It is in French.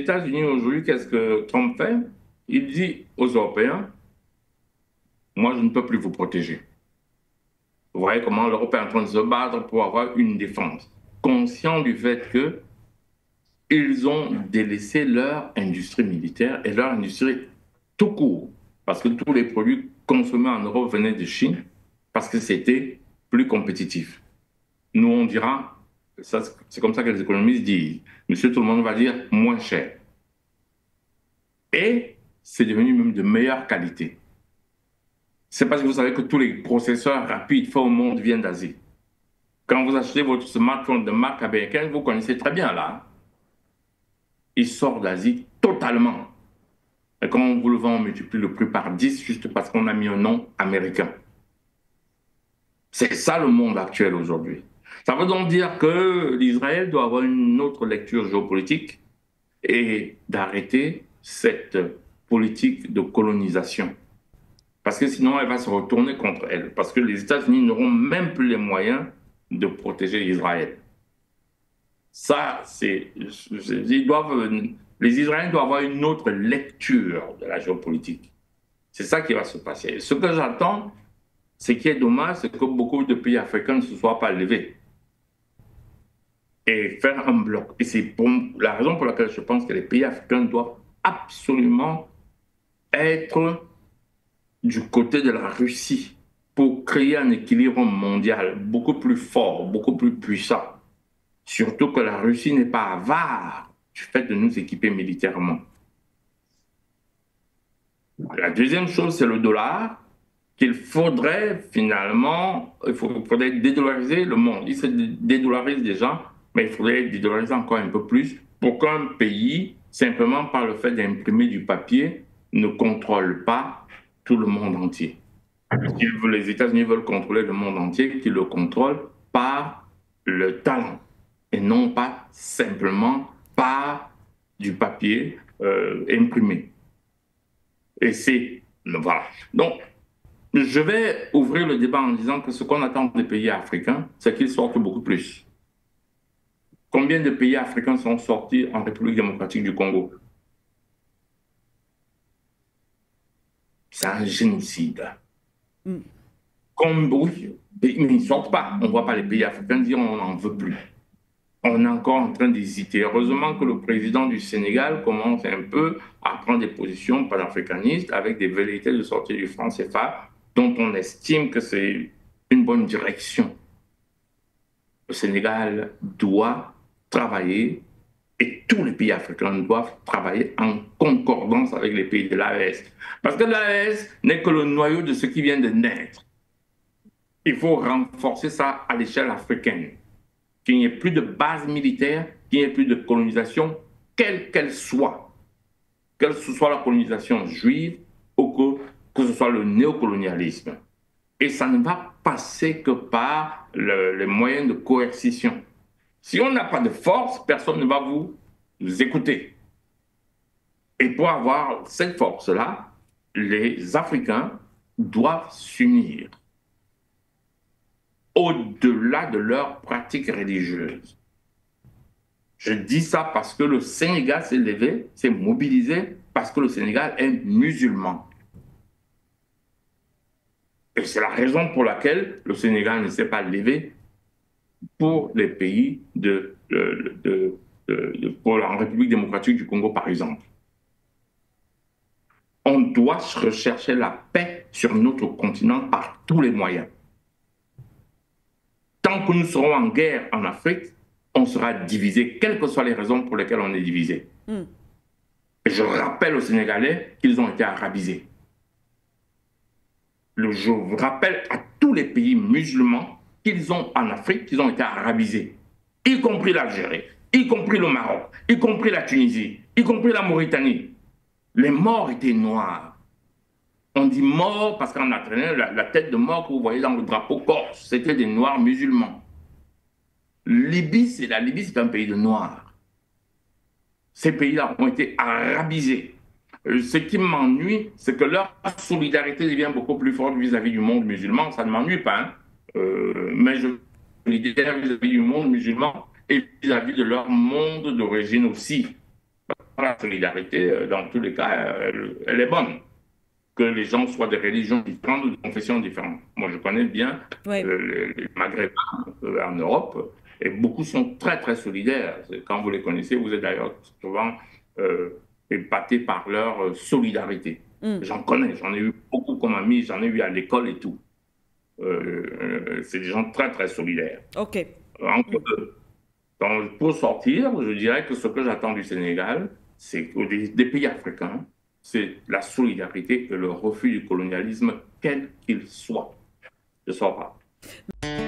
États-Unis aujourd'hui, qu'est-ce que Trump fait? Il dit aux Européens, moi, je ne peux plus vous protéger. Vous voyez comment l'Europe est en train de se battre pour avoir une défense, conscient du fait que ils ont délaissé leur industrie militaire et leur industrie tout court, parce que tous les produits consommés en Europe venaient de Chine, parce que c'était plus compétitif. Nous, on dira, c'est comme ça que les économistes disent, monsieur, tout le monde va dire moins cher. Et c'est devenu même de meilleure qualité. C'est parce que vous savez que tous les processeurs rapides faits au monde viennent d'Asie. Quand vous achetez votre smartphone de marque américaine, vous connaissez très bien là, il sort d'Asie totalement. Et quand on vous le vend, on multiplie le prix par 10 juste parce qu'on a mis un nom américain. C'est ça le monde actuel aujourd'hui. Ça veut donc dire que l'Israël doit avoir une autre lecture géopolitique et d'arrêter cette politique de colonisation. Parce que sinon, elle va se retourner contre elle. Parce que les États-Unis n'auront même plus les moyens de protéger Israël. Ça, les Israéliens doivent avoir une autre lecture de la géopolitique. C'est ça qui va se passer. Ce que j'attends, ce qui est dommage, c'est que beaucoup de pays africains ne se soient pas levés et faire un bloc. Et c'est la raison pour laquelle je pense que les pays africains doivent absolument être du côté de la Russie pour créer un équilibre mondial beaucoup plus fort, beaucoup plus puissant. Surtout que la Russie n'est pas avare du fait de nous équiper militairement. La deuxième chose, c'est le dollar, qu'il faudrait finalement, faudrait dédollariser le monde. Il se dédollarise déjà, mais il faudrait dédollariser encore un peu plus pour qu'un pays, simplement par le fait d'imprimer du papier, ne contrôle pas tout le monde entier. Si les États-Unis veulent contrôler le monde entier, qu'ils le contrôlent par le talent et non pas simplement par du papier imprimé. Et c'est... Voilà. Donc, je vais ouvrir le débat en disant que ce qu'on attend des pays africains, c'est qu'ils sortent beaucoup plus. Combien de pays africains sont sortis en République démocratique du Congo? C'est un génocide. Comme, oui, mais ils ne sortent pas. On ne voit pas les pays africains dire on n'en veut plus. On est encore en train d'hésiter. Heureusement que le président du Sénégal commence un peu à prendre des positions panafricanistes avec des velléités de sortie du franc CFA dont on estime que c'est une bonne direction. Le Sénégal doit travailler et tous les pays africains doivent travailler en concordance avec les pays de l'AES. Parce que l'AES n'est que le noyau de ce qui vient de naître. Il faut renforcer ça à l'échelle africaine. Qu'il n'y ait plus de base militaire, qu'il n'y ait plus de colonisation, quelle qu'elle soit. Que ce soit la colonisation juive ou que ce soit le néocolonialisme. Et ça ne va passer que par les moyens de coercition. Si on n'a pas de force, personne ne va vous écouter. Et pour avoir cette force-là, les Africains doivent s'unir au-delà de leurs pratiques religieuses. Je dis ça parce que le Sénégal s'est levé, s'est mobilisé, parce que le Sénégal est musulman. Et c'est la raison pour laquelle le Sénégal ne s'est pas levé pour les pays pour la République démocratique du Congo, par exemple. On doit rechercher la paix sur notre continent par tous les moyens. Tant que nous serons en guerre en Afrique, on sera divisé, quelles que soient les raisons pour lesquelles on est divisé. Et je rappelle aux Sénégalais qu'ils ont été arabisés. Je rappelle à tous les pays musulmans qu'ils ont en Afrique, qu'ils ont été arabisés, y compris l'Algérie, y compris le Maroc, y compris la Tunisie, y compris la Mauritanie. Les morts étaient noirs. On dit mort parce qu'en entraînant la tête de mort que vous voyez dans le drapeau corse, c'était des noirs musulmans. La Libye, c'est un pays de noirs. Ces pays-là ont été arabisés. Ce qui m'ennuie, c'est que leur solidarité devient beaucoup plus forte vis-à-vis du monde musulman. Ça ne m'ennuie pas, hein. Mais je suis solidaire vis-à-vis du monde musulman et vis-à-vis de leur monde d'origine aussi. la solidarité, dans tous les cas, elle est bonne. Que les gens soient de religions différentes ou de confessions différentes. Moi, je connais bien Oui. les Maghrébins en Europe et beaucoup sont très, très solidaires. Quand vous les connaissez, vous êtes d'ailleurs souvent euh, épatés par leur solidarité. Hmm. J'en connais, j'en ai eu beaucoup comme amis, j'en ai eu à l'école et tout. C'est des gens très, très solidaires. OK. Entre Hmm. donc, pour sortir, je dirais que ce que j'attends du Sénégal, c'est que des pays africains, c'est la solidarité et le refus du colonialisme, quel qu'il soit. Je ne sors pas.